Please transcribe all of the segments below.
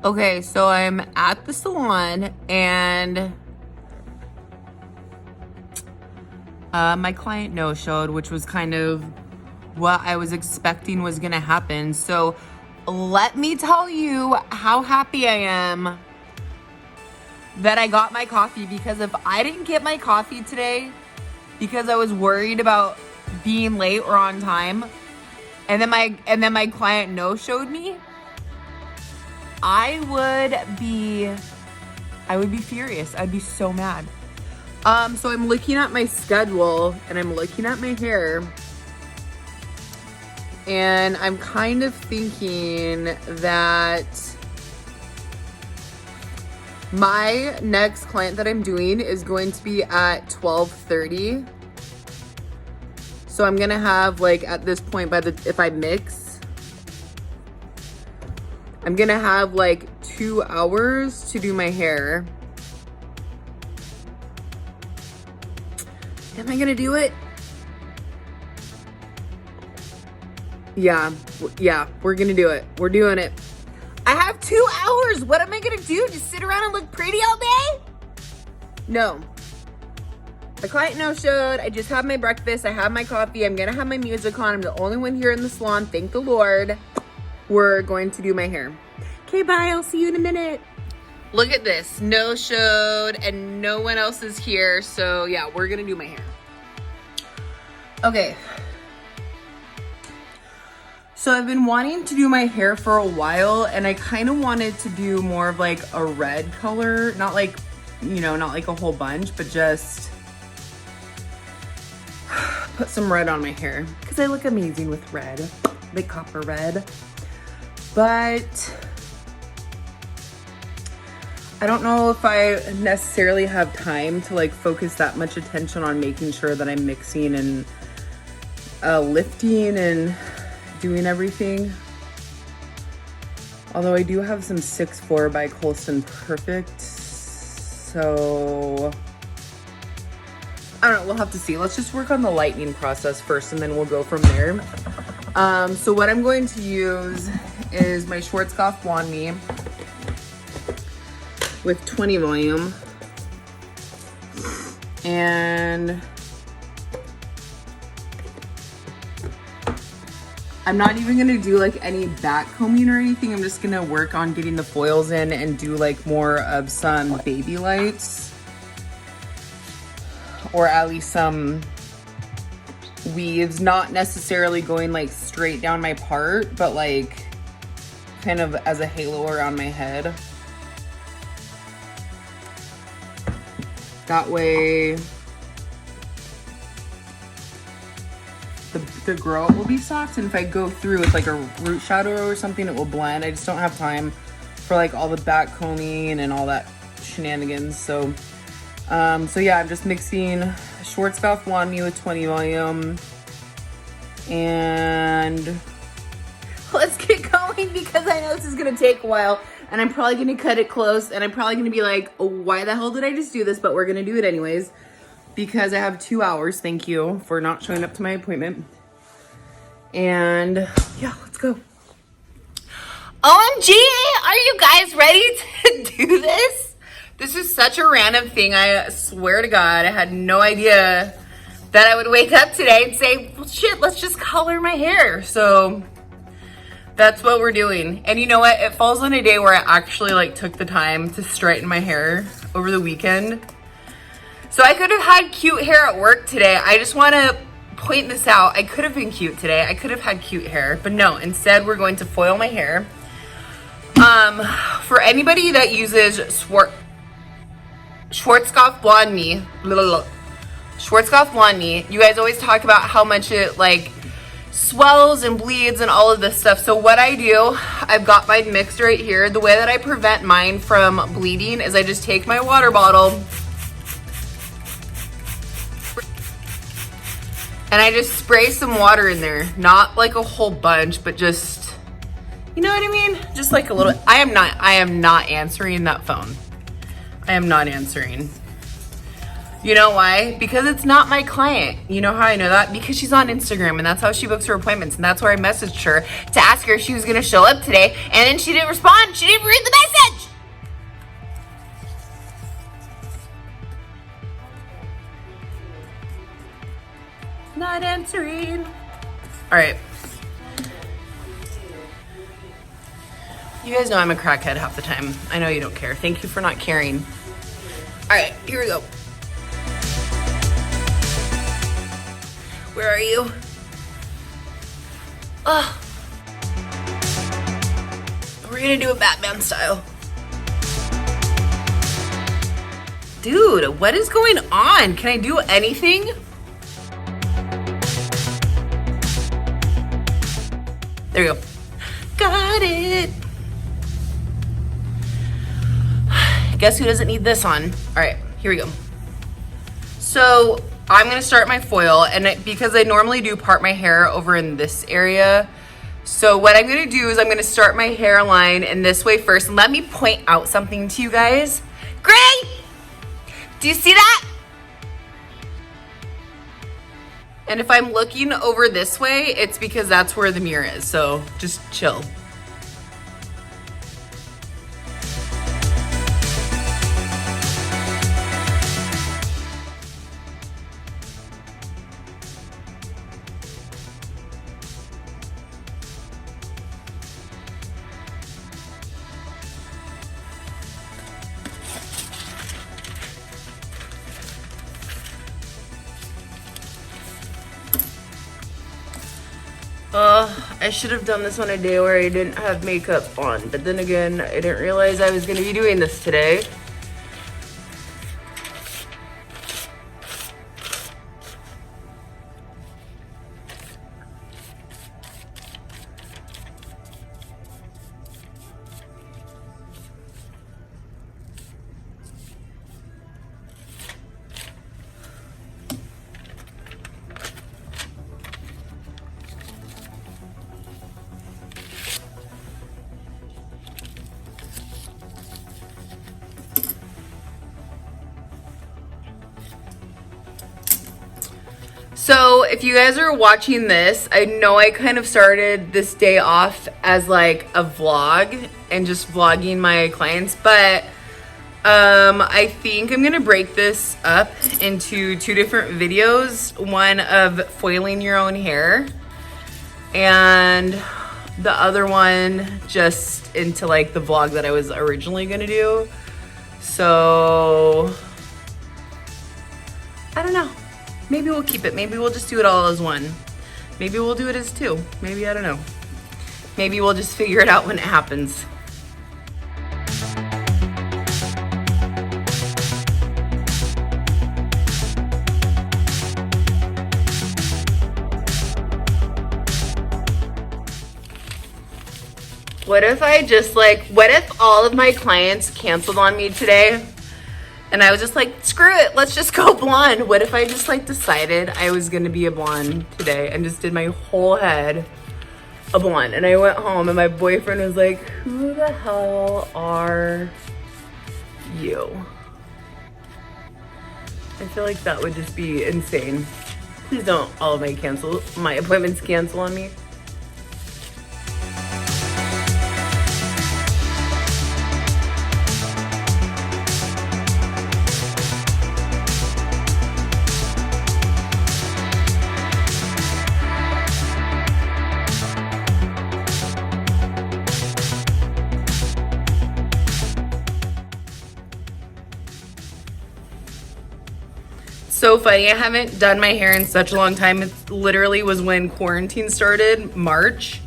Okay, so I'm at the salon and my client no-showed, which was kind of what I was expecting was gonna happen. So let me tell you how happy I am that I got my coffee, because if I didn't get my coffee today because I was worried about being late or on time, and then my client no-showed me, I would be furious. I'd be so mad. So I'm looking at my schedule and I'm looking at my hair, and I'm kind of thinking that my next client that I'm doing is going to be at 12:30. So I'm gonna have, like, at this point, if I mix, I'm gonna have like 2 hours to do my hair. Am I gonna do it? Yeah, we're gonna do it. We're doing it. I have 2 hours. What am I gonna do? Just sit around and look pretty all day? No. The client no-showed. I just had my breakfast. I have my coffee. I'm gonna have my music on. I'm the only one here in the salon. Thank the Lord. We're going to do my hair. Okay, bye. I'll see you in a minute. Look at this. No-showed and no one else is here. So yeah, we're gonna do my hair. Okay. So I've been wanting to do my hair for a while, and I kind of wanted to do more of like a red color. Not like, not like a whole bunch, but just put some red on my hair because I look amazing with red, like copper red. But I don't know if I necessarily have time to like focus that much attention on making sure that I'm mixing and lifting and doing everything. Although I do have some 6'4" by Colston Perfect, so I don't know, we'll have to see. Let's just work on the lightening process first and then we'll go from there. So what I'm going to use is my Schwarzkopf Blonde Me with 20 volume. And I'm not even gonna do like any back combing or anything. I'm just gonna work on getting the foils in and do like more of some baby lights, or at least some weaves, not necessarily going like straight down my part, but like kind of as a halo around my head. That way the grow will be soft, and if I go through with like a root shadow or something, it will blend. I just don't have time for like all the back combing and all that shenanigans. So yeah, I'm just mixing Schwarzkopf Blonde Me with 20 volume, and let's get going because I know this is gonna take a while, and I'm probably gonna cut it close, and I'm probably gonna be like, oh, why the hell did I just do this? But we're gonna do it anyways because I have 2 hours. Thank you for not showing up to my appointment. And yeah, let's go. OMG, are you guys ready to do this? This is such a random thing. I swear to God, I had no idea that I would wake up today and say, well, shit, let's just color my hair. So that's what we're doing. And you know what? It falls on a day where I actually like took the time to straighten my hair over the weekend. So I could have had cute hair at work today. I just want to point this out. I could have been cute today. I could have had cute hair, but no, instead we're going to foil my hair. For anybody that uses Schwarzkopf Blonde Me, Schwarzkopf Blonde Me, you guys always talk about how much it like swells and bleeds and all of this stuff. So what I do, I've got mine mixed right here. The way that I prevent mine from bleeding is I just take my water bottle and I just spray some water in there. Not like a whole bunch, but just, you know what I mean? Just like a little. I am not answering that phone. I am not answering. You know why? Because it's not my client. You know how I know that? Because she's on Instagram, and that's how she books her appointments. And that's where I messaged her to ask her if she was gonna show up today. And then she didn't respond. She didn't read the not answering. All right. You guys know I'm a crackhead half the time. I know you don't care. Thank you for not caring. All right, here we go. Where are you? Oh. We're gonna do it Batman style. Dude, what is going on? Can I do anything? There you go. Got it. Guess who doesn't need this on? All right, here we go. So I'm gonna start my foil, and because I normally do part my hair over in this area, so what I'm gonna do is I'm gonna start my hairline in this way first. And let me point out something to you guys. Great! Do you see that? And if I'm looking over this way, it's because that's where the mirror is, so just chill. I should have done this on a day where I didn't have makeup on, but then again, I didn't realize I was gonna be doing this today. So if you guys are watching this, I know I kind of started this day off as like a vlog and just vlogging my clients, but I think I'm gonna break this up into two different videos. One of foiling your own hair and the other one just into like the vlog that I was originally gonna do. So I don't know. Maybe we'll keep it. Maybe we'll just do it all as one. Maybe we'll do it as two. Maybe, I don't know. Maybe we'll just figure it out when it happens. What if I just what if all of my clients canceled on me today? And I was just like, screw it, let's just go blonde. What if I just decided I was gonna be a blonde today and just did my whole head a blonde? And I went home and my boyfriend was like, who the hell are you? I feel like that would just be insane. Please don't all of my appointments cancel on me. So funny, I haven't done my hair in such a long time. It literally was when quarantine started, March.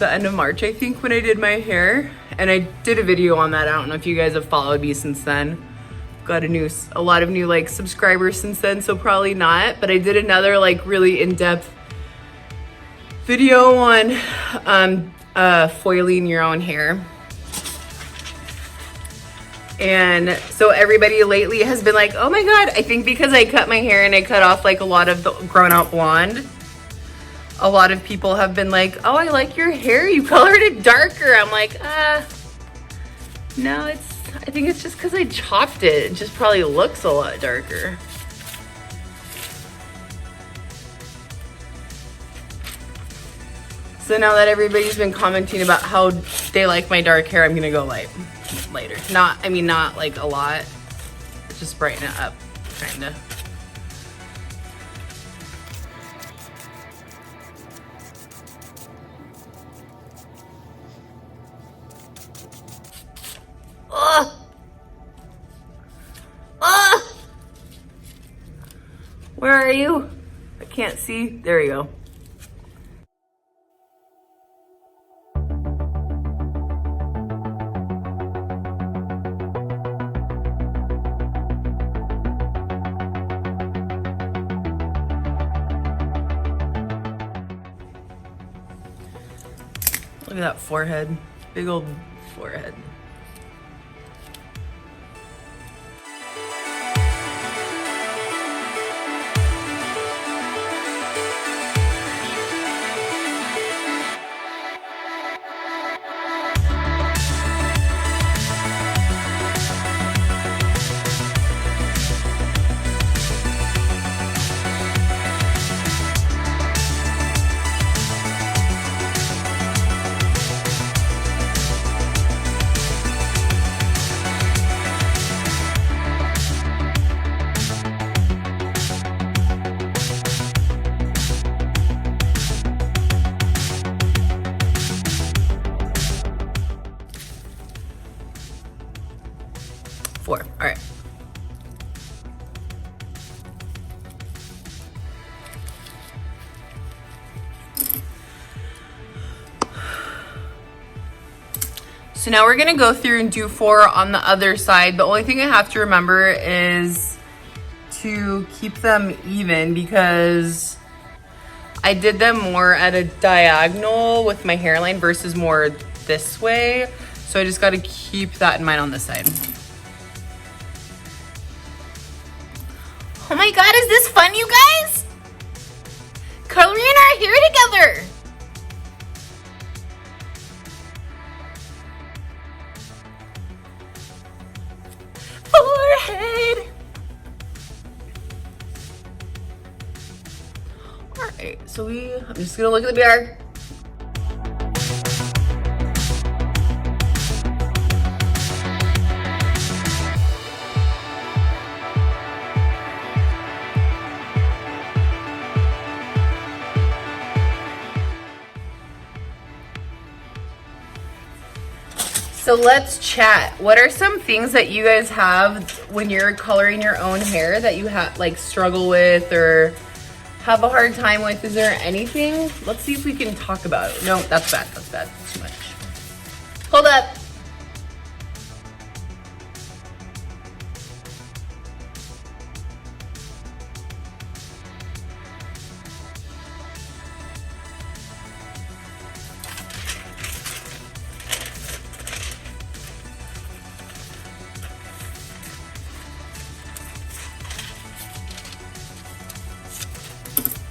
The end of March, I think, when I did my hair. And I did a video on that. I don't know if you guys have followed me since then. Got a lot of new subscribers since then, so probably not. But I did another really in-depth video on foiling your own hair. And so everybody lately has been like, oh my God, I think because I cut my hair and I cut off a lot of the grown out blonde, a lot of people have been like, oh, I like your hair, you colored it darker. I'm like, no, I think it's just because I chopped it. It just probably looks a lot darker. So now that everybody's been commenting about how they like my dark hair, I'm gonna go lighter. Not a lot, just brighten it up, kinda. are you? I can't see. There we go. Look at that forehead. Big old forehead. Four. All right. So now we're gonna go through and do 4 on the other side. The only thing I have to remember is to keep them even because I did them more at a diagonal with my hairline versus more this way. So I just gotta keep that in mind on this side. Oh my God, is this fun, you guys? Coloring our hair together. Forehead. All right, so I'm just gonna look at the mirror. So let's chat. What are some things that you guys have when you're coloring your own hair that you have like struggle with or have a hard time with? Is there anything? Let's see if we can talk about it. No, that's bad. That's bad. That's too much. Hold up.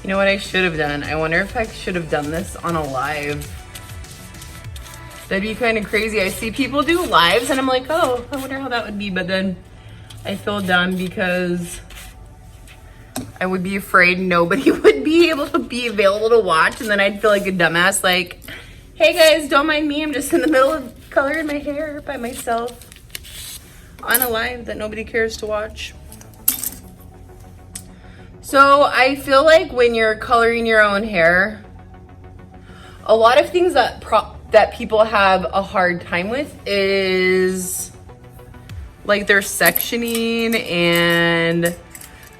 You know what I should have done? I wonder if I should have done this on a live. That'd be kind of crazy. I see people do lives and I'm like, oh, I wonder how that would be. But then I feel dumb because I would be afraid nobody would be able to be available to watch. And then I'd feel like a dumbass like, hey guys, don't mind me. I'm just in the middle of coloring my hair by myself on a live that nobody cares to watch. So I feel like when you're coloring your own hair, a lot of things that people have a hard time with is like their sectioning and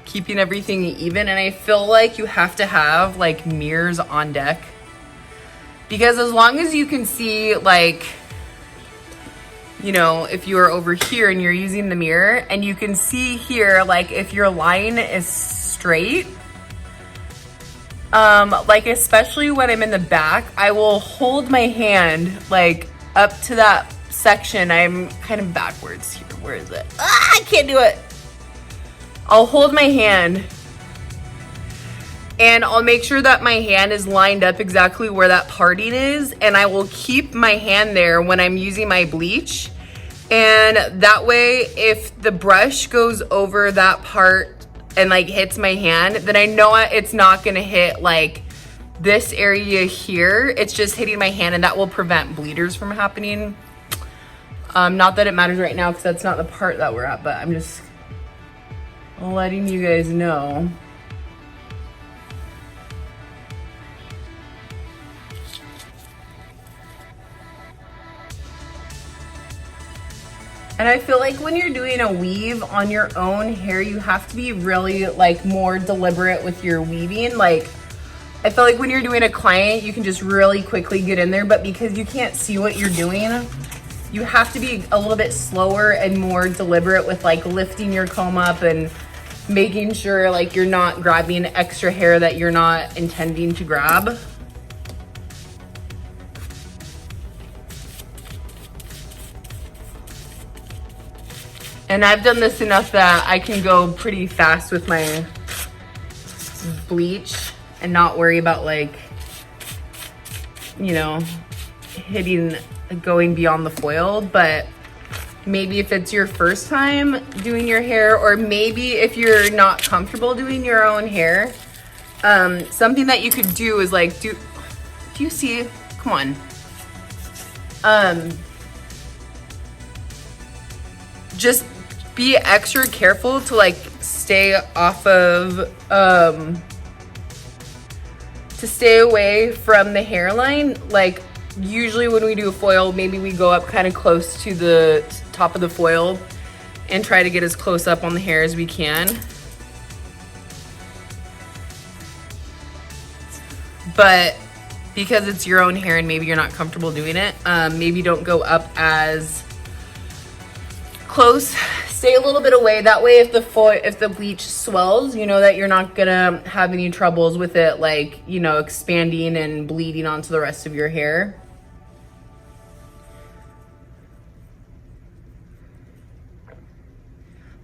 keeping everything even. And I feel like you have to have like mirrors on deck because as long as you can see, like, you know, if you are over here and you're using the mirror and you can see here, like if your line is straight, like especially when I'm in the back, I will hold my hand like up to that section. I'm kind of backwards here. Where is it? I can't do it. I'll hold my hand and I'll make sure that my hand is lined up exactly where that parting is, and I will keep my hand there when I'm using my bleach. And that way, if the brush goes over that part and like hits my hand, then I know it's not gonna hit like this area here. It's just hitting my hand, and that will prevent bleeders from happening. Not that it matters right now because that's not the part that we're at, but I'm just letting you guys know. And I feel like when you're doing a weave on your own hair, you have to be really like more deliberate with your weaving. Like, I feel like when you're doing a client, you can just really quickly get in there, but because you can't see what you're doing, you have to be a little bit slower and more deliberate with like lifting your comb up and making sure like you're not grabbing extra hair that you're not intending to grab. And I've done this enough that I can go pretty fast with my bleach and not worry about like, you know, going beyond the foil. But maybe if it's your first time doing your hair, or maybe if you're not comfortable doing your own hair, something that you could do is like, do you see, come on. Just be extra careful to like stay off of, to stay away from the hairline. Like usually when we do a foil, maybe we go up kind of close to the top of the foil and try to get as close up on the hair as we can. But because it's your own hair and maybe you're not comfortable doing it, maybe don't go up as close. Stay a little bit away. That way if the bleach swells, you know that you're not gonna have any troubles with it, like, you know, expanding and bleeding onto the rest of your hair.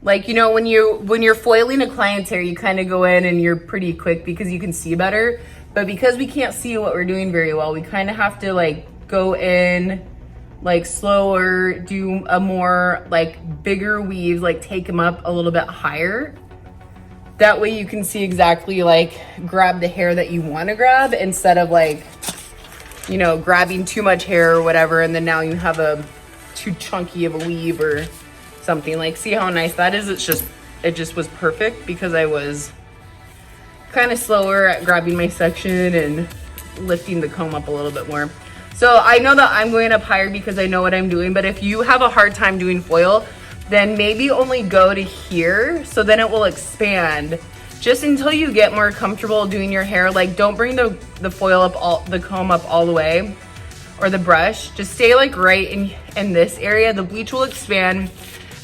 Like, you know, when you're foiling a client's hair, you kind of go in and you're pretty quick because you can see better. But because we can't see what we're doing very well, we kind of have to like go in like slower, do a more like bigger weave, like take them up a little bit higher. That way you can see exactly like grab the hair that you want to grab instead of like, you know, grabbing too much hair or whatever, and then now you have a too chunky of a weave or something. Like, see how nice that is? It just was perfect because I was kind of slower at grabbing my section and lifting the comb up a little bit more. So I know that I'm going up higher because I know what I'm doing, but if you have a hard time doing foil, then maybe only go to here, so then it will expand just until you get more comfortable doing your hair. Like, don't bring the foil up, the comb up all the way, or the brush. Just stay like right in this area. The bleach will expand.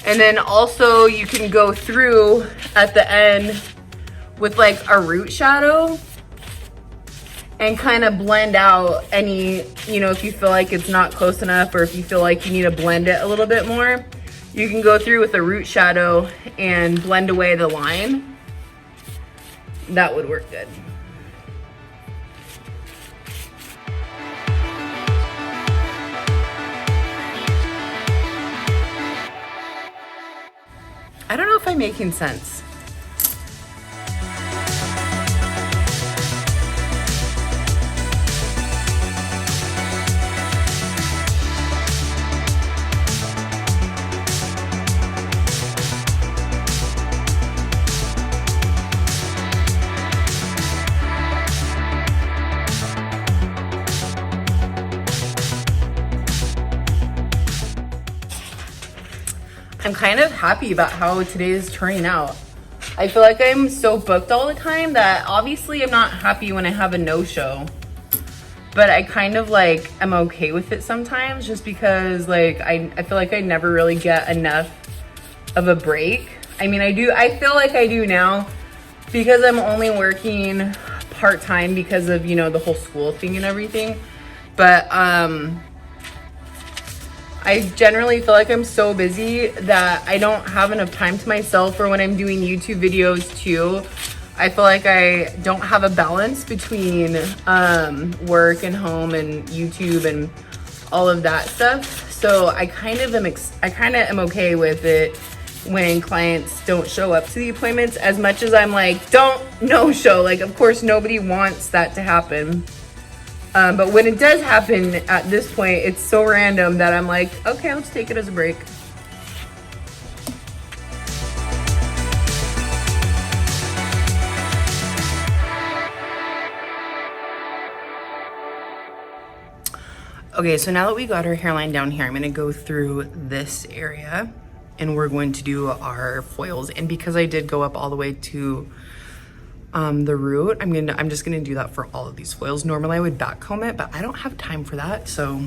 And then also you can go through at the end with like a root shadow and kind of blend out any, you know, if you feel like it's not close enough, or if you feel like you need to blend it a little bit more, you can go through with a root shadow and blend away the line. That would work good. I don't know if I'm making sense. I'm kind of happy about how today is turning out. I feel like I'm so booked all the time that obviously I'm not happy when I have a no-show, but I kind of like am okay with it sometimes, just because like I feel like I never really get enough of a break. I mean, I feel like I do now because I'm only working part-time because of, you know, the whole school thing and everything. But I generally feel like I'm so busy that I don't have enough time to myself, or when I'm doing YouTube videos too. I feel like I don't have a balance between work and home and YouTube and all of that stuff. So I kind of am okay with it when clients don't show up to the appointments, as much as I'm like, don't no show. Like, of course, nobody wants that to happen. But when it does happen at this point, it's so random that I'm like, okay, let's take it as a break. Okay, so now that we got our hairline down here, I'm gonna go through this area. and we're going to do our foils. And because I did go up all the way to the root, I'm just gonna do that for all of these foils. Normally I would back comb it, but I don't have time for that, so.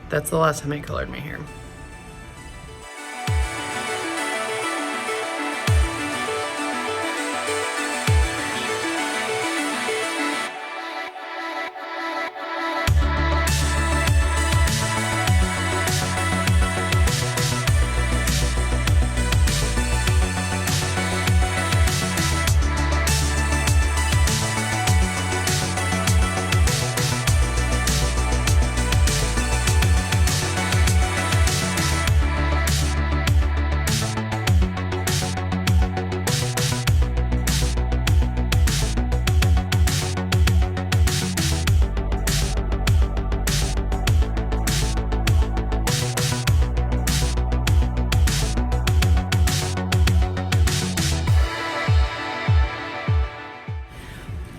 That's the last time I colored my hair.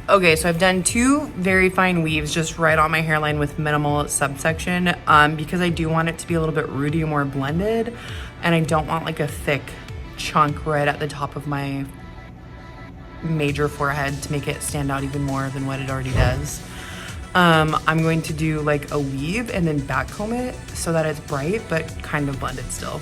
Okay, so I've done 2 very fine weaves just right on my hairline with minimal subsection because I do want it to be a little bit rooty and more blended, and I don't want like a thick chunk right at the top of my major forehead to make it stand out even more than what it already does. I'm going to do like a weave and then back comb it so that it's bright but kind of blended still.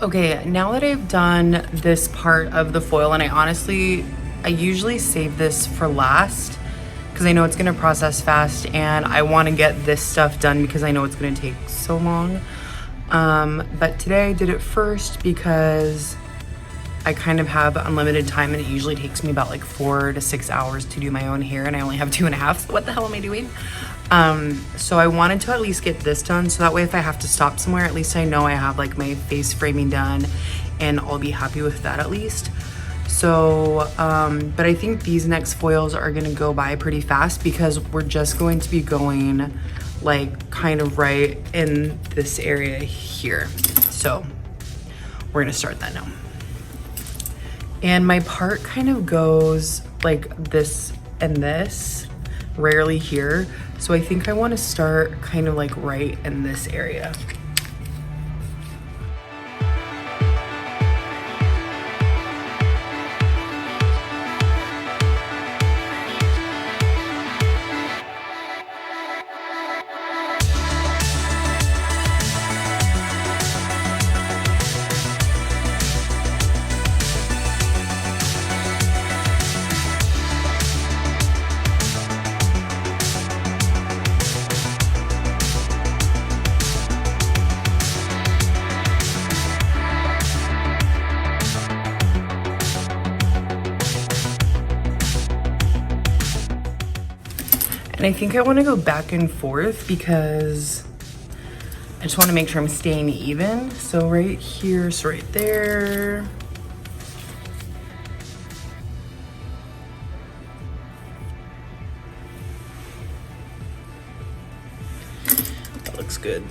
Okay, now that I've done this part of the foil, and I usually save this for last because I know it's gonna process fast and I wanna get this stuff done because I know it's gonna take so long. But today I did it first because I kind of have unlimited time and it usually takes me about like 4 to 6 hours to do my own hair and I only have 2.5, so what the hell am I doing? So I wanted to at least get this done so that way if I have to stop somewhere, at least I know I have like my face framing done and I'll be happy with that at least. So, but I think these next foils are gonna go by pretty fast because we're just going to be going like kind of right in this area here. So we're gonna start that now. And my part kind of goes like this and this, rarely here. So I think I wanna start kind of like right in this area. And I think I want to go back and forth because I just want to make sure I'm staying even. So right here, so right there. That looks good.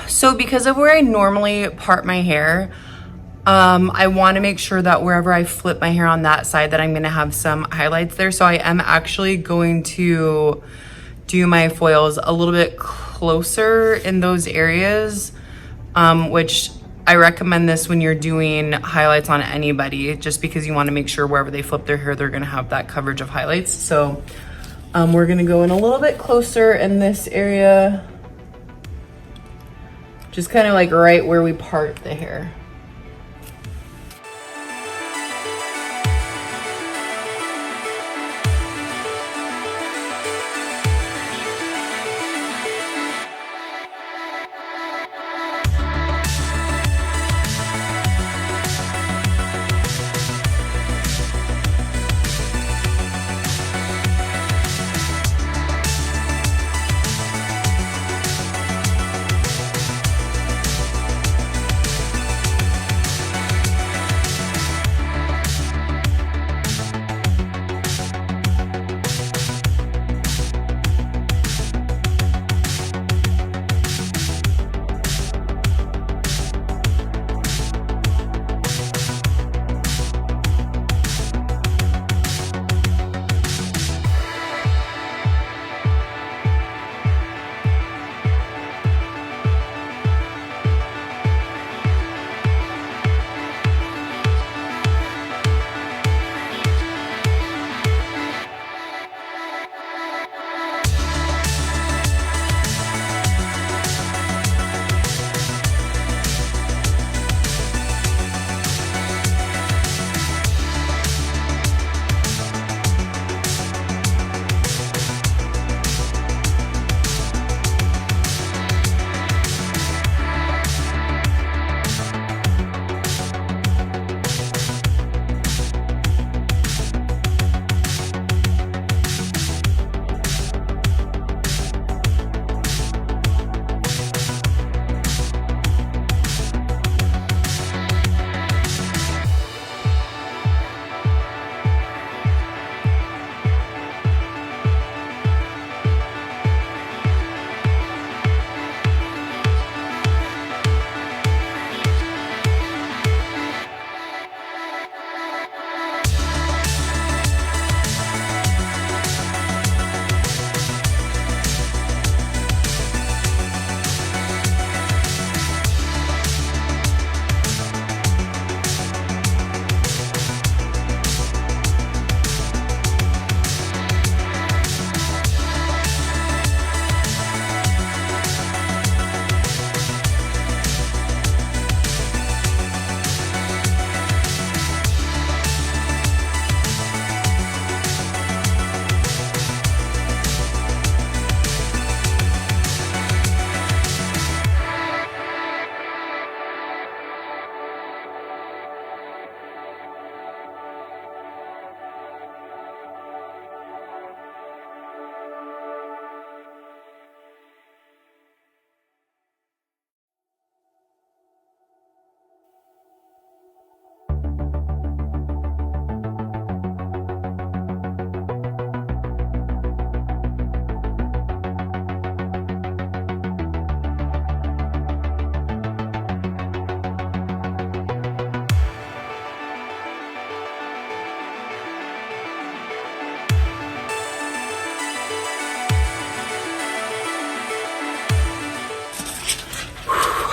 So because of where I normally part my hair, I want to make sure that wherever I flip my hair on that side that I'm going to have some highlights there. So I am actually going to do my foils a little bit closer in those areas, which I recommend this when you're doing highlights on anybody, just because you want to make sure wherever they flip their hair, they're going to have that coverage of highlights. So we're going to go in a little bit closer in this area. Just kind of like right where we part the hair.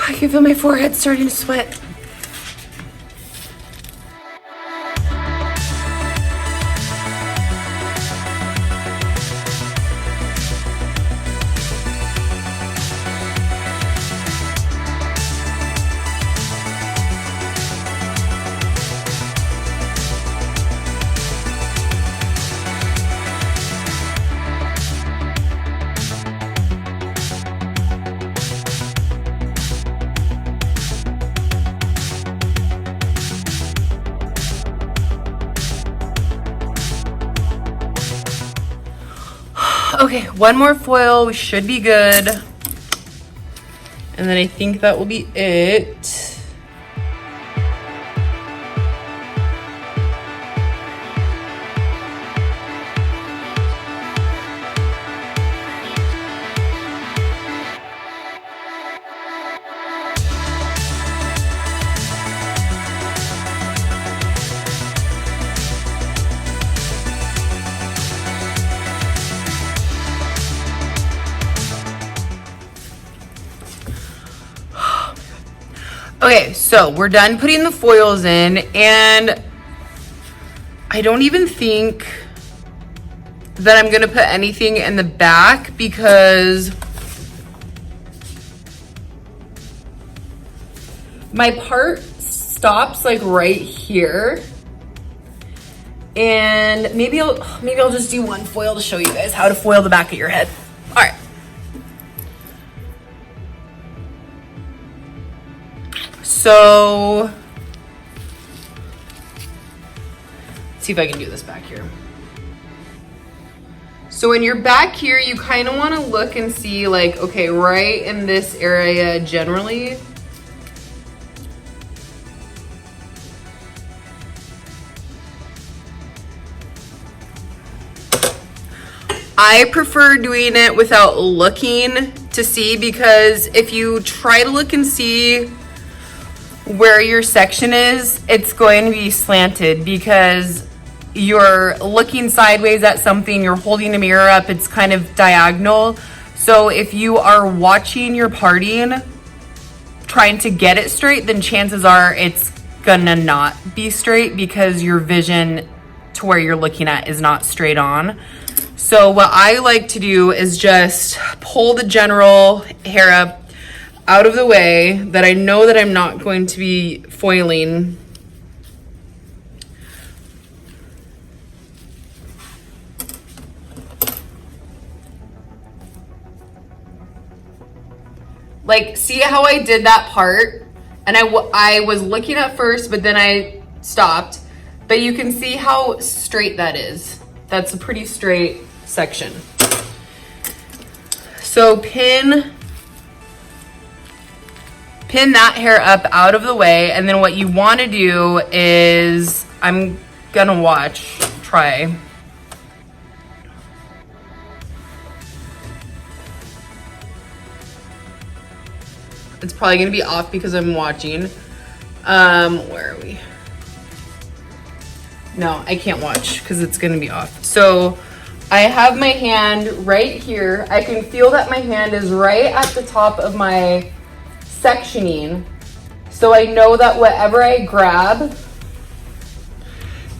I can feel my forehead starting to sweat. Okay, one more foil, we should be good. And then I think that will be it. Okay, so we're done putting the foils in, and I don't even think that I'm gonna put anything in the back because my part stops like right here. And maybe I'll just do one foil to show you guys how to foil the back of your head. All right. So, let's see if I can do this back here. So when you're back here, you kind of want to look and see like, okay, right in this area generally. I prefer doing it without looking to see, because if you try to look and see where your section is, it's going to be slanted because you're looking sideways at something, you're holding a mirror up, it's kind of diagonal. So if you are watching your parting, trying to get it straight, then chances are it's gonna not be straight because your vision to where you're looking at is not straight on. So what I like to do is just pull the general hair up out of the way that I know that I'm not going to be foiling. Like, see how I did that part? And I was looking at first, but then I stopped. But you can see how straight that is. That's a pretty straight section. So pin that hair up out of the way, and then what you want to do is, I'm gonna try. It's probably gonna be off because I'm watching. Where are we? No, I can't watch because it's gonna be off. So I have my hand right here. I can feel that my hand is right at the top of my sectioning. So I know that whatever I grab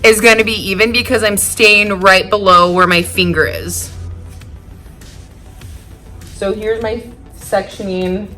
is gonna be even because I'm staying right below where my finger is. So here's my sectioning.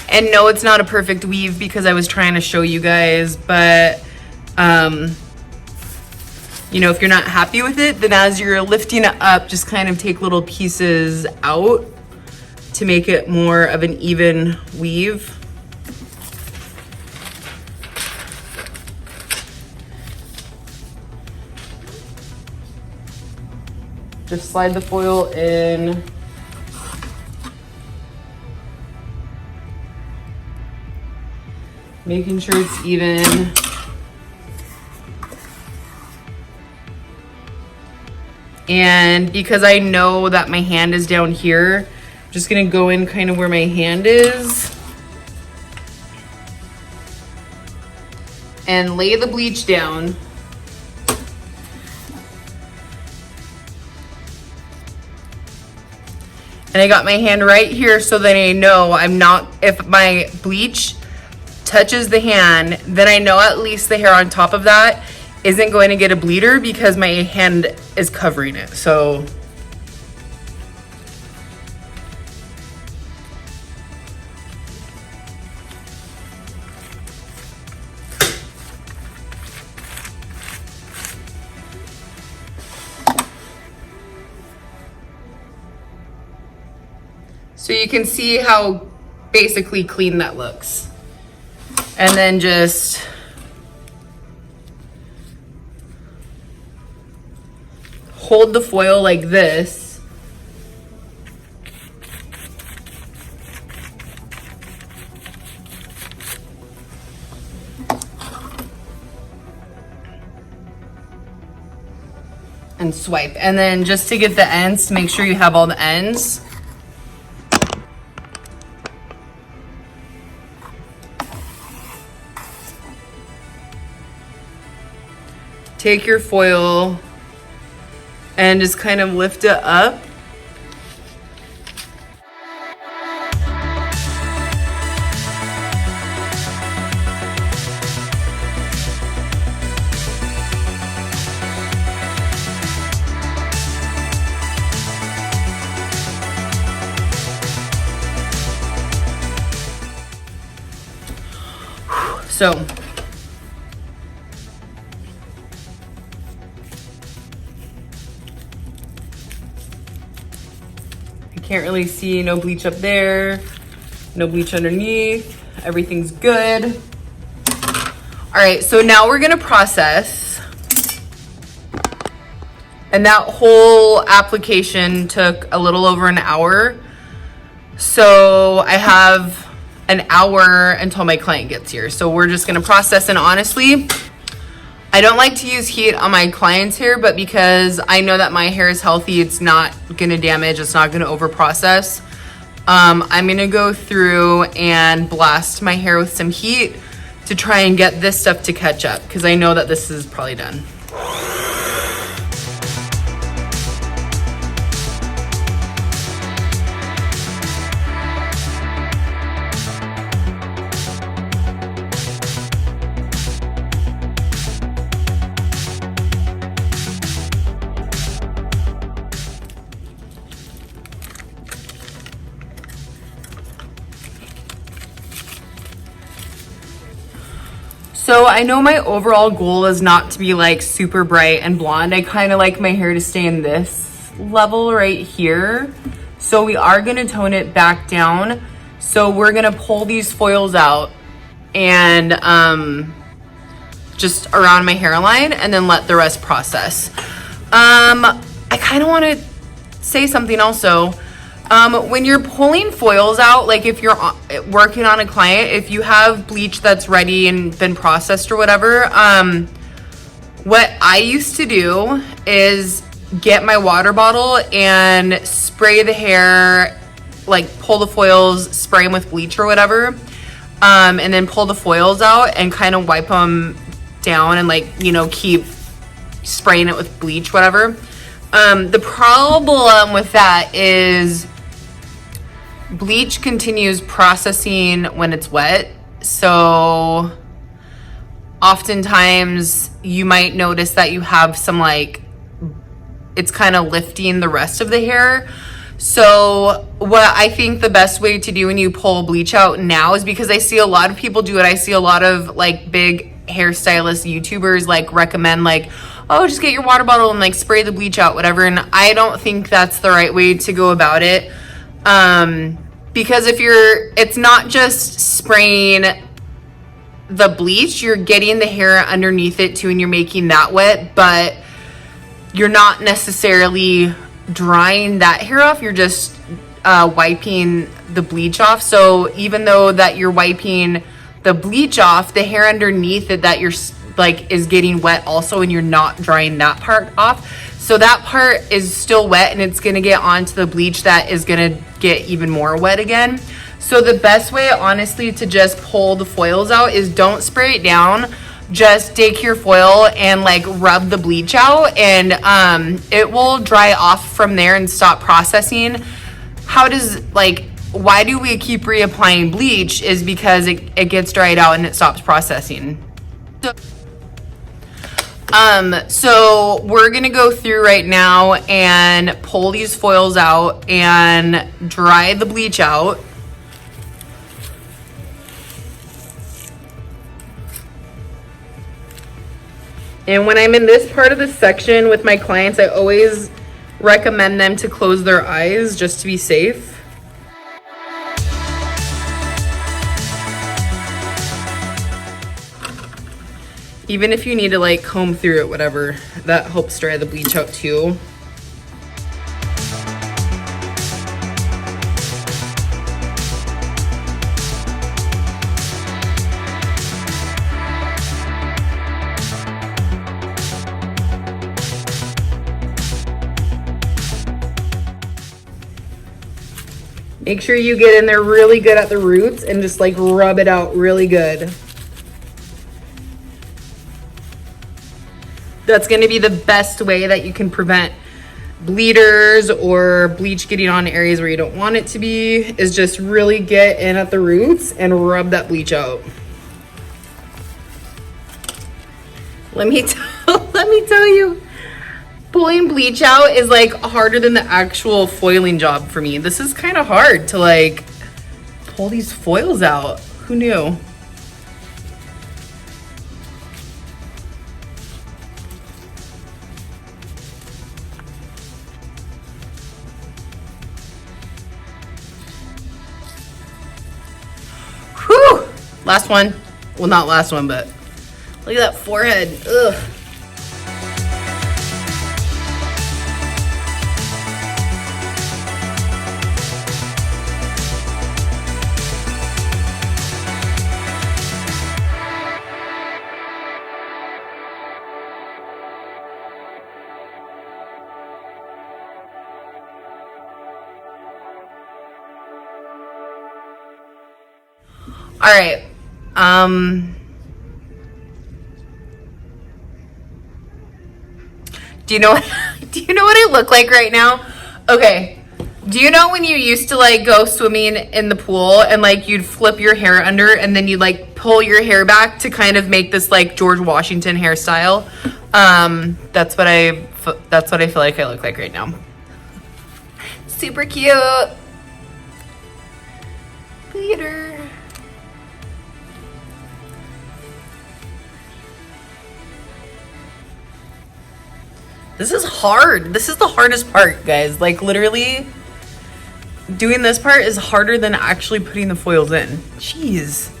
And no, it's not a perfect weave because I was trying to show you guys, but you know, if you're not happy with it, then as you're lifting it up, just kind of take little pieces out to make it more of an even weave. Just slide the foil in. Making sure it's even. And because I know that my hand is down here, I'm just gonna go in kind of where my hand is and lay the bleach down. And I got my hand right here so that I know I'm not, if my bleach touches the hand, then I know at least the hair on top of that isn't going to get a bleeder because my hand is covering it. So you can see how basically clean that looks. And then just hold the foil like this. And swipe. And then just to get the ends, to make sure you have all the ends. Take your foil and just kind of lift it up. So can't really see, no bleach up there, no bleach underneath, everything's good. All right, so now we're gonna process. And that whole application took a little over an hour. So I have an hour until my client gets here. So we're just gonna process, and honestly, I don't like to use heat on my client's hair, but because I know that my hair is healthy, it's not gonna damage, it's not gonna over process. I'm gonna go through and blast my hair with some heat to try and get this stuff to catch up, because I know that this is probably done. So I know my overall goal is not to be like super bright and blonde. I kind of like my hair to stay in this level right here. So we are gonna tone it back down. So we're gonna pull these foils out and just around my hairline and then let the rest process. I kind of want to say something also. When you're pulling foils out, like if you're working on a client, if you have bleach that's ready and been processed or whatever, what I used to do is get my water bottle and spray the hair, like pull the foils, spray them with bleach or whatever, and then pull the foils out and kind of wipe them down and like, you know, keep spraying it with bleach, whatever. The problem with that is bleach continues processing when it's wet. So oftentimes you might notice that you have some like, it's kind of lifting the rest of the hair. So what I think the best way to do when you pull bleach out now is, because I see a lot of people do it. I see a lot of like big hairstylist YouTubers like recommend like, oh, just get your water bottle and like spray the bleach out, whatever. And I don't think that's the right way to go about it. Because it's not just spraying the bleach, you're getting the hair underneath it too, and you're making that wet, but you're not necessarily drying that hair off. You're just wiping the bleach off. So even though that you're wiping the bleach off, the hair underneath it that you're like is getting wet also, and you're not drying that part off. So that part is still wet and it's gonna get onto the bleach that is gonna get even more wet again. So the best way, honestly, to just pull the foils out is don't spray it down. Just take your foil and like rub the bleach out, and it will dry off from there and stop processing. Why do we keep reapplying bleach is because it gets dried out and it stops processing. So we're gonna go through right now and pull these foils out and dry the bleach out. And when I'm in this part of the section with my clients, I always recommend them to close their eyes just to be safe. Even if you need to like comb through it, whatever, that helps dry the bleach out too. Make sure you get in there really good at the roots and just like rub it out really good. That's gonna be the best way that you can prevent bleeders or bleach getting on areas where you don't want it to be, is just really get in at the roots and rub that bleach out. Let me tell you, pulling bleach out is like harder than the actual foiling job for me. This is kind of hard to like pull these foils out. Who knew? Whew! Last one. Well, not last one, but look at that forehead. Ugh. All right. Do you know what I look like right now? Okay. Do you know when you used to like go swimming in the pool and like you'd flip your hair under and then you'd like pull your hair back to kind of make this like George Washington hairstyle? That's what I feel like I look like right now. Super cute. Peter. This is hard. This is the hardest part, guys. Like literally doing this part is harder than actually putting the foils in. Jeez.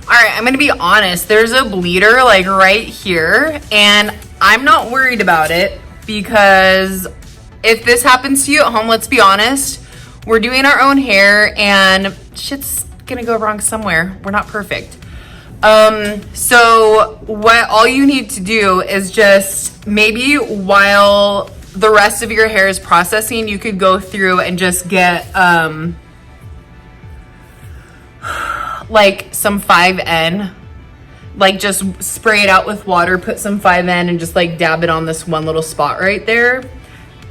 All right, I'm gonna be honest. There's a bleeder like right here, and I'm not worried about it because if this happens to you at home, let's be honest, we're doing our own hair and shit's gonna go wrong somewhere. We're not perfect. So what all you need to do is just maybe while the rest of your hair is processing, you could go through and just get like some 5N, like just spray it out with water, put some 5N and just like dab it on this one little spot right there.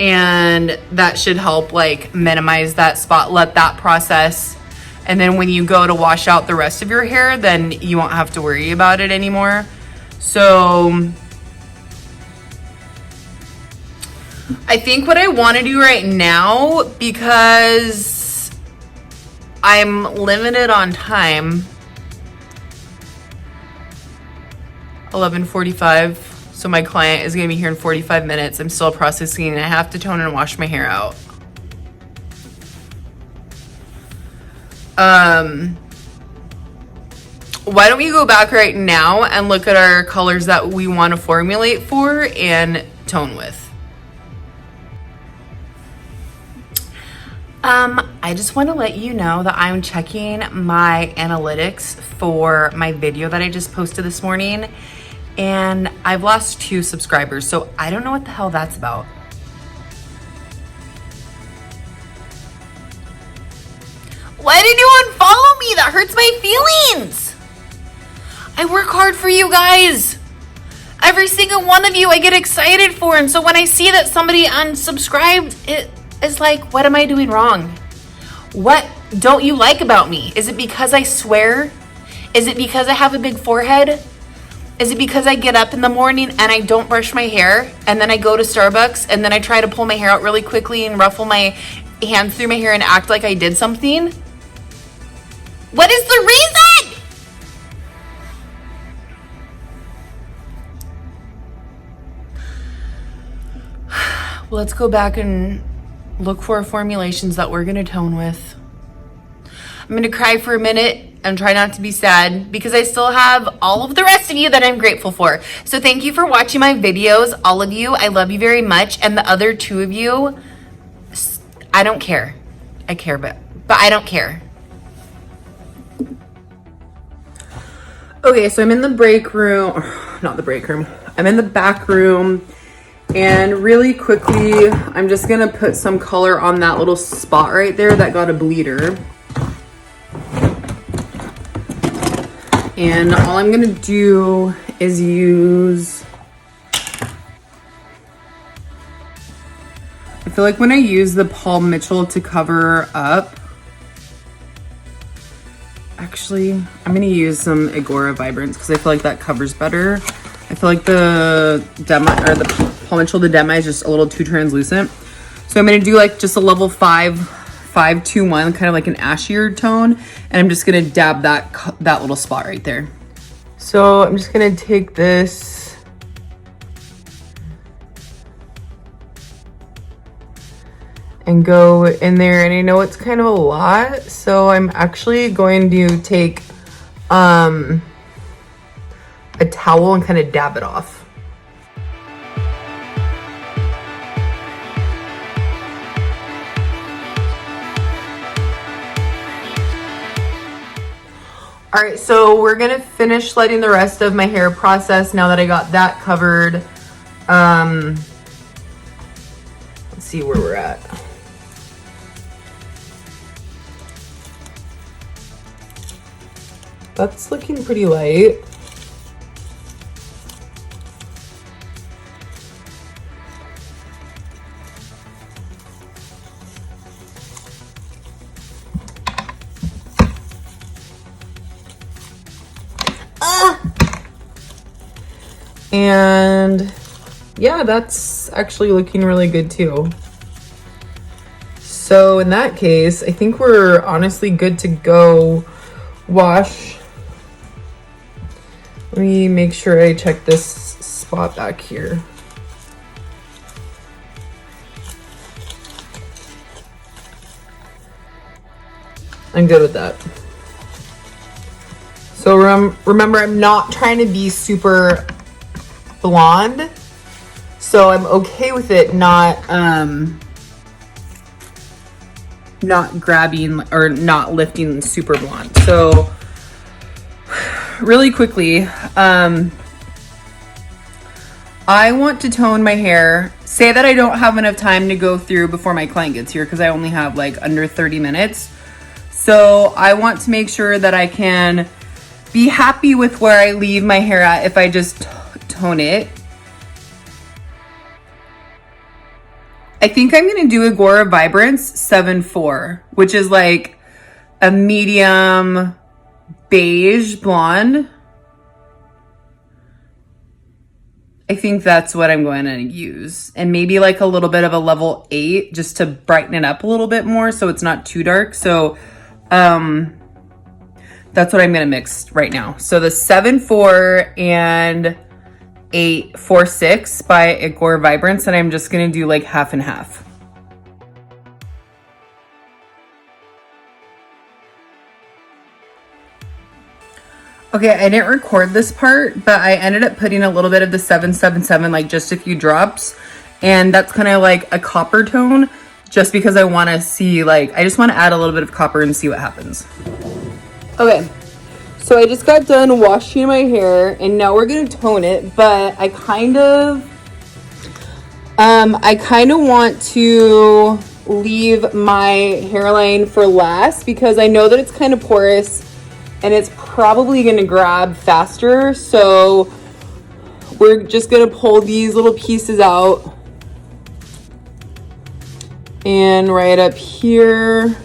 And that should help like minimize that spot, let that process. And then when you go to wash out the rest of your hair, then you won't have to worry about it anymore. So I think what I want to do right now, because I'm limited on time, 11:45. So my client is going to be here in 45 minutes. I'm still processing and I have to tone and wash my hair out. Why don't we go back right now and look at our colors that we want to formulate for and tone with. I just want to let you know that I'm checking my analytics for my video that I just posted this morning, and I've lost 2 subscribers, so I don't know what the hell that's about. Why did you unfollow me? That hurts my feelings. I work hard for you guys. Every single one of you I get excited for, and so when I see that somebody unsubscribed, it is like, what am I doing wrong? What don't you like about me? Is it because I swear? Is it because I have a big forehead? Is it because I get up in the morning and I don't brush my hair, and then I go to Starbucks and then I try to pull my hair out really quickly and ruffle my hands through my hair and act like I did something? What is the reason? Well, let's go back and look for formulations that we're gonna tone with. I'm gonna cry for a minute and try not to be sad because I still have all of the rest of you that I'm grateful for. So thank you for watching my videos, all of you. I love you very much. And the other 2 of you, I don't care. I care, but I don't care. Okay, so I'm in the break room, not the break room. I'm in the back room. And really quickly, I'm just gonna put some color on that little spot right there that got a bleeder. And all I'm gonna do is use, I feel like when I use the Paul Mitchell to cover up, actually, I'm gonna use some Agora Vibrance because I feel like that covers better. I feel like the Paul Mitchell, the Demi is just a little too translucent. So I'm gonna do like just a level 5-2-1, kind of like an ashier tone. And I'm just gonna dab that little spot right there. So I'm just gonna take this and go in there. And I know it's kind of a lot, so I'm actually going to take a towel and kind of dab it off. All right, so we're gonna finish letting the rest of my hair process now that I got that covered. Let's see where we're at. That's looking pretty light. And yeah, that's actually looking really good too. So in that case, I think we're honestly good to go wash. Let me make sure I check this spot back here. I'm good with that. So remember, I'm not trying to be super blonde, so I'm okay with it not grabbing or not lifting super blonde. So really quickly, I want to tone my hair. Say that I don't have enough time to go through before my client gets here because I only have like under 30 minutes. So I want to make sure that I can be happy with where I leave my hair at if I just tone it. I think I'm gonna do Agora Vibrance 7-4, which is like a medium beige blonde. I think that's what I'm going to use. And maybe like a little bit of a level 8 just to brighten it up a little bit more so it's not too dark. So that's what I'm gonna mix right now. So the 7-4 and 8-4-6 by Agora Vibrance, and I'm just gonna do like half and half. Okay, I didn't record this part, but I ended up putting a little bit of the 777, like just a few drops, and that's kind of like a copper tone, just because I want to see, like, I just want to add a little bit of copper and see what happens. Okay, so I just got done washing my hair and now we're gonna tone it, but I kind of want to leave my hairline for last because I know that it's kind of porous and it's probably gonna grab faster. So we're just gonna pull these little pieces out and right up here.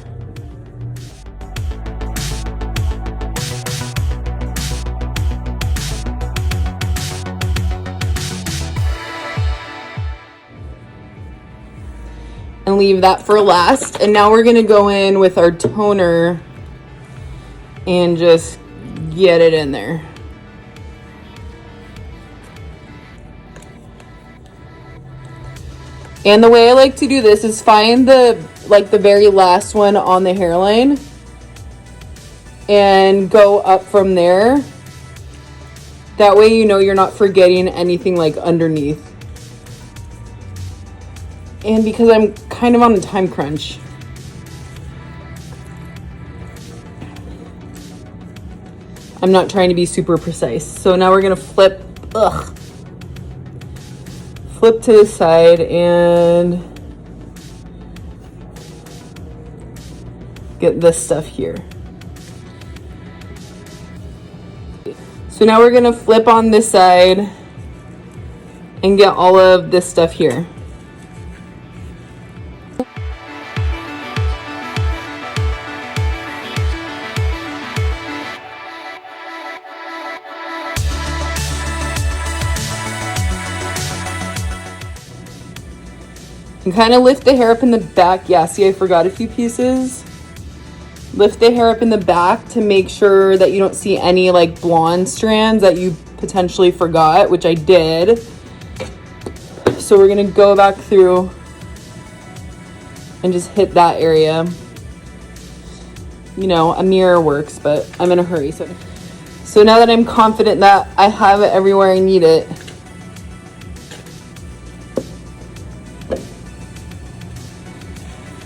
And leave that for last. And now we're gonna go in with our toner and just get it in there. And the way I like to do this is find the very last one on the hairline and go up from there. That way you know you're not forgetting anything like underneath. And because I'm kind of on a time crunch, I'm not trying to be super precise. So now we're gonna flip to the side and get this stuff here. So now we're gonna flip on this side and get all of this stuff here. And kind of lift the hair up in the back. Yeah, see, I forgot a few pieces. Lift the hair up in the back to make sure that you don't see any like blonde strands that you potentially forgot, which I did. So we're gonna go back through and just hit that area. You know, a mirror works, but I'm in a hurry. So now that I'm confident that I have it everywhere I need it,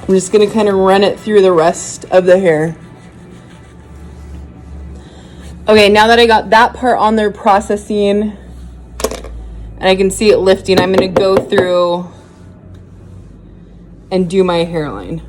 I'm just gonna kind of run it through the rest of the hair. Okay, now that I got that part on there processing and I can see it lifting, I'm gonna go through and do my hairline.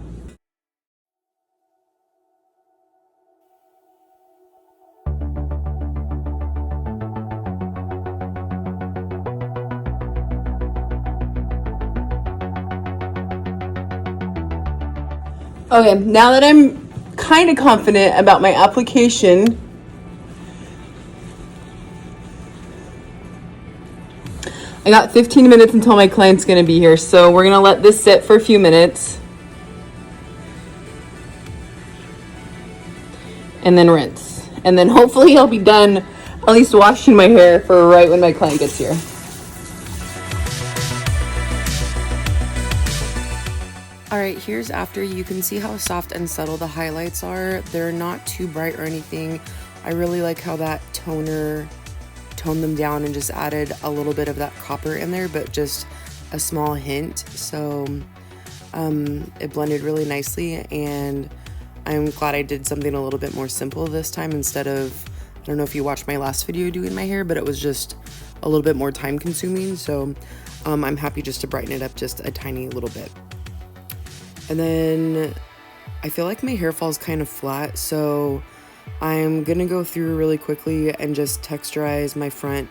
Okay, now that I'm kind of confident about my application, I got 15 minutes until my client's gonna be here, so we're gonna let this sit for a few minutes and then rinse. And then hopefully I'll be done at least washing my hair for right when my client gets here. All right, here's after. You can see how soft and subtle the highlights are. They're not too bright or anything. I really like how that toner toned them down and just added a little bit of that copper in there, but just a small hint. So it blended really nicely, and I'm glad I did something a little bit more simple this time instead of, I don't know if you watched my last video doing my hair, but it was just a little bit more time consuming. So I'm happy just to brighten it up just a tiny little bit. And then I feel like my hair falls kind of flat, so I'm gonna go through really quickly and just texturize my front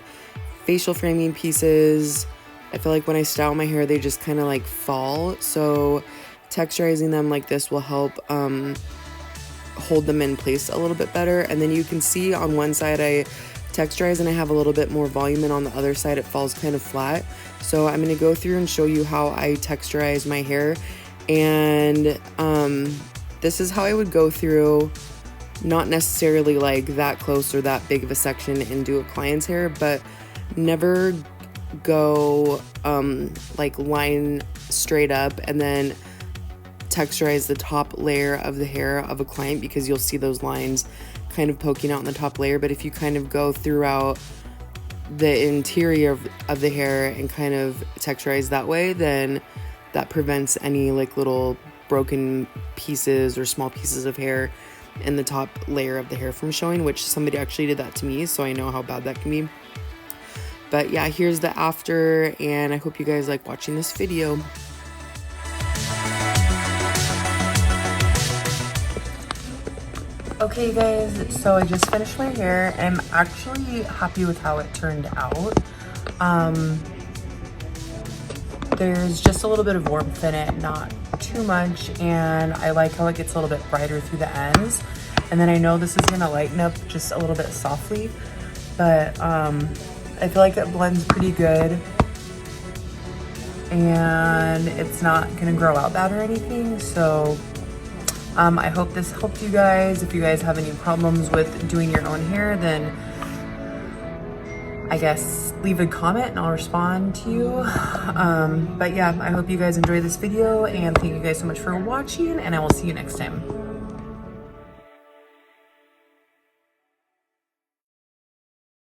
facial framing pieces. I feel like when I style my hair, they just kind of like fall, so texturizing them like this will help hold them in place a little bit better. And then you can see on one side I texturize and I have a little bit more volume, and on the other side it falls kind of flat. So I'm gonna go through and show you how I texturize my hair. And this is how I would go through, not necessarily like that close or that big of a section and do a client's hair, but never go like line straight up and then texturize the top layer of the hair of a client, because you'll see those lines kind of poking out in the top layer. But if you kind of go throughout the interior of the hair and kind of texturize that way, then that prevents any like little broken pieces or small pieces of hair in the top layer of the hair from showing, which somebody actually did that to me, so I know how bad that can be. But yeah, here's the after, and I hope you guys like watching this video. Okay, you guys, so I just finished my hair, and I'm actually happy with how it turned out. There's just a little bit of warmth in it, not too much, and I like how it gets a little bit brighter through the ends. And then I know this is gonna lighten up just a little bit softly, but I feel like it blends pretty good, and it's not gonna grow out bad or anything. So I hope this helped you guys. If you guys have any problems with doing your own hair, then I guess leave a comment and I'll respond to you. But yeah, I hope you guys enjoyed this video, and thank you guys so much for watching, and I will see you next time.